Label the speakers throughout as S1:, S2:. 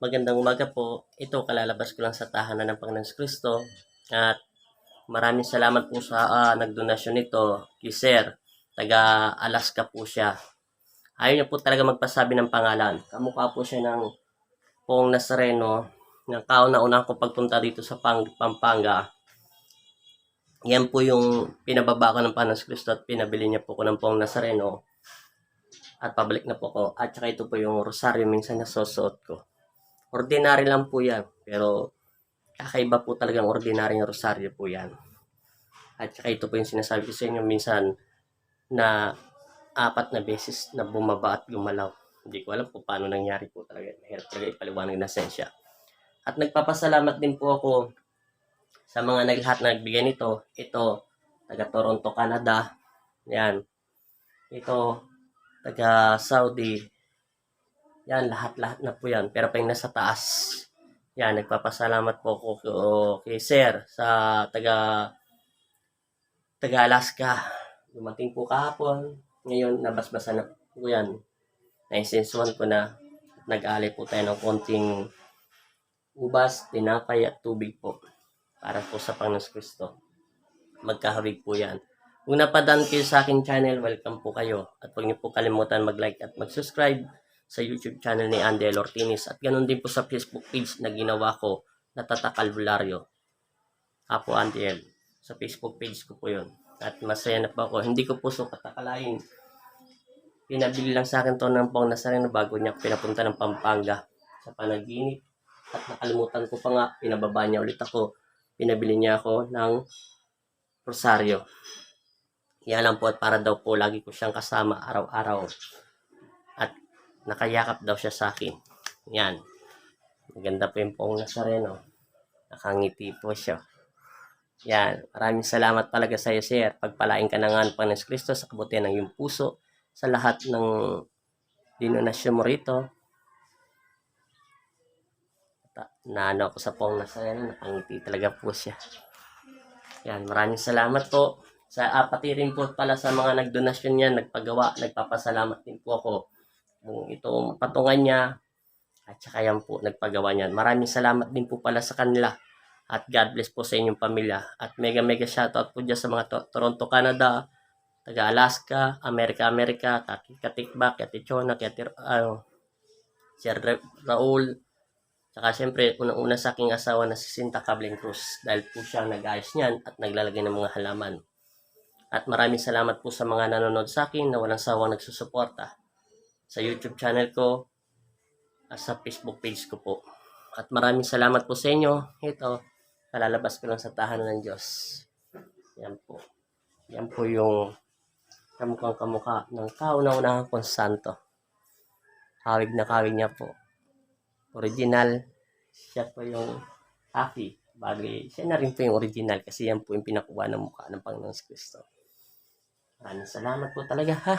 S1: Magandang umaga po. Ito, kalalabas ko lang sa tahanan ng Panginoon Kristo. At maraming salamat po sa nagdonasyon nito kay Sir. Taga Alaska po siya. Ayaw niya po talaga magpasabi ng pangalan. Kamukha po siya ng Pong Nazareno na kauna-una ko pagpunta dito sa Pampanga. Yan po yung pinababa ko ng Panginoon Kristo at pinabili niya po ko ng Pong Nazareno. At pabalik na po ko. At saka ito po yung rosaryo minsan nasusuot ko. Ordinary lang po yan, pero kakaiba po talagang ordinaryong rosaryo po yan. At saka ito po yung sinasabi ko sa inyo, minsan na 4 na beses na bumaba at gumalaw. Hindi ko alam kung paano nangyari po talaga. Mahirap talaga ipaliwanag na sensya. At nagpapasalamat din po ako sa mga lahat na nagbigay nito. Ito, taga Toronto, Canada. Yan. Ito, taga Saudi. Yan, lahat-lahat na po yan. Pero pa yung nasa taas. Yan, nagpapasalamat po ako kay Sir sa taga Alaska. Dumating po kahapon. Ngayon, nabasbasa na po yan. Naisensuhan ko na. Nag-alay po tayo ng konting ubas, tinapay at tubig po. Para po sa Panginoon Kristo. Magkahawig po yan. Kung napadaan kayo sa akin channel, welcome po kayo. At huwag niyo po kalimutan mag-like at mag-subscribe sa YouTube channel ni Andel Ortinis. At ganoon din po sa Facebook page na ginawa ko na Tata Calvario. Apo Andel. Sa Facebook page ko po yun. At masaya na po ako. Hindi ko po sukat akalain. Pinabili lang sa akin to ng Pong Nazareno bago niya pinapunta ng Pampanga sa panaginip. At nakalimutan ko pa nga, pinababa niya ulit ako. Pinabili niya ako ng rosaryo. Yan lang po at para daw po lagi ko siyang kasama araw-araw. At nakayakap daw siya sa akin. Yan. Maganda po yung Pong Nazareno. Nakangiti po siya. Yan. Maraming salamat talaga sa iyo, Sir. Pagpalain ka na nga ng Panginoon Kristo sa kabutihan ng iyong puso sa lahat ng dinonasyon mo rito. Naano ako sa Pong Nazareno. Nakangiti talaga po siya. Yan. Maraming salamat po. Pati rin po pala sa mga nagdonasyon niya, nagpagawa, nagpapasalamat din po ako. Itong patungan niya at saka yan po nagpagawa niyan. Maraming salamat din po pala sa kanila at God bless po sa inyong pamilya at mega shoutout po dyan sa mga Toronto, Canada, taga Alaska, Amerika, Katikbak, Katichona, Sir Raul, saka siyempre unang-una sa aking asawa na si Sinta Cabling Cruz dahil po siya nag-ayos niyan at naglalagay ng mga halaman. At maraming salamat po sa mga nanonood sa akin na walang sawang nagsusuporta sa YouTube channel ko at sa Facebook page ko po. At maraming salamat po sa inyo. Ito, kalalabas ko lang sa tahanan ng Diyos. Yan po. Yan po yung kamukha ng kauna-unahang konsanto. Kawig na kawig niya po. Original. Siya po yung happy. Bagay, siya na rin po yung original kasi yan po yung pinakuha ng mukha ng Panginoon Kristo. Maraming salamat po talaga ha.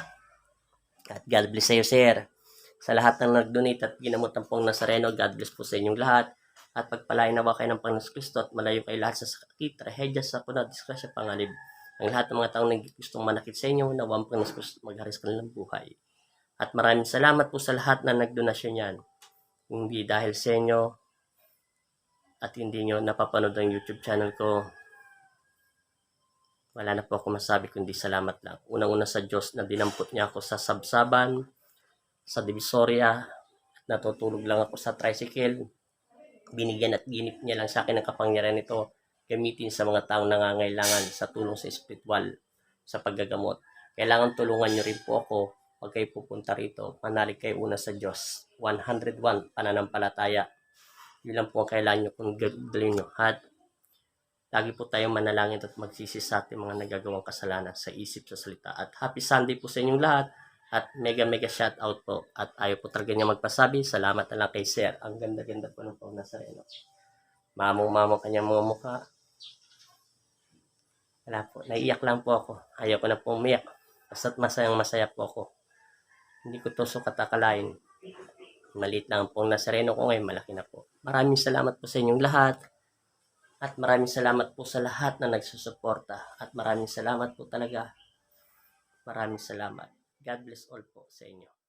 S1: At God bless sa iyo, Sir. Sa lahat ng nag-donate at ginamot ng Pong Nazareno, God bless po sa inyong lahat. At pagpalain nawa kayo ng Panginoon Kristo at malayo kayo lahat sa sakit, trahedya, sakuna, disgrasya, panganib. Ang lahat ng mga taong gustong manakit sa inyo, nawang Panginoon Kristo magharis kanilang buhay. At maraming salamat po sa lahat na nagdonasyon yan. Hindi dahil sa inyo at hindi nyo napapanood ang YouTube channel ko, wala na po ako masabi kundi salamat lang. Unang-una sa Diyos na dinampot niya ako sa sabsaban, sa Divisoria, at natutulog lang ako sa tricycle. Binigyan at ginip niya lang sa akin ang kapangyarihan nito gamitin sa mga taong nangangailangan sa tulong sa espiritual, sa paggagamot. Kailangan tulungan niyo rin po ako pag kayo pupunta rito. Manalig kayo una sa Diyos. 101 pananampalataya. Yun lang po ang kailangan niyo kung gagawin niyo. At lagi po tayong manalangin at magsisi sa ating mga nagagawang kasalanan sa isip, sa salita. At happy Sunday po sa inyong lahat. At mega shout out po. At ayaw po talaga niya magpasabi. Salamat na lang kay Sir. Ang ganda-ganda po ng Pong Nazareno. Mamong kanyang mga mukha. Wala po. Naiiyak lang po ako. Ayaw ko na po umiyak. Basta't masaya po ako. Hindi ko to sukat akalain. Maliit lang ang Pong Nazareno ko ngayon. Malaki na po. Maraming salamat po sa inyong lahat. At maraming salamat po sa lahat na nagsusuporta. At maraming salamat po talaga. Maraming salamat. God bless all po sa inyo.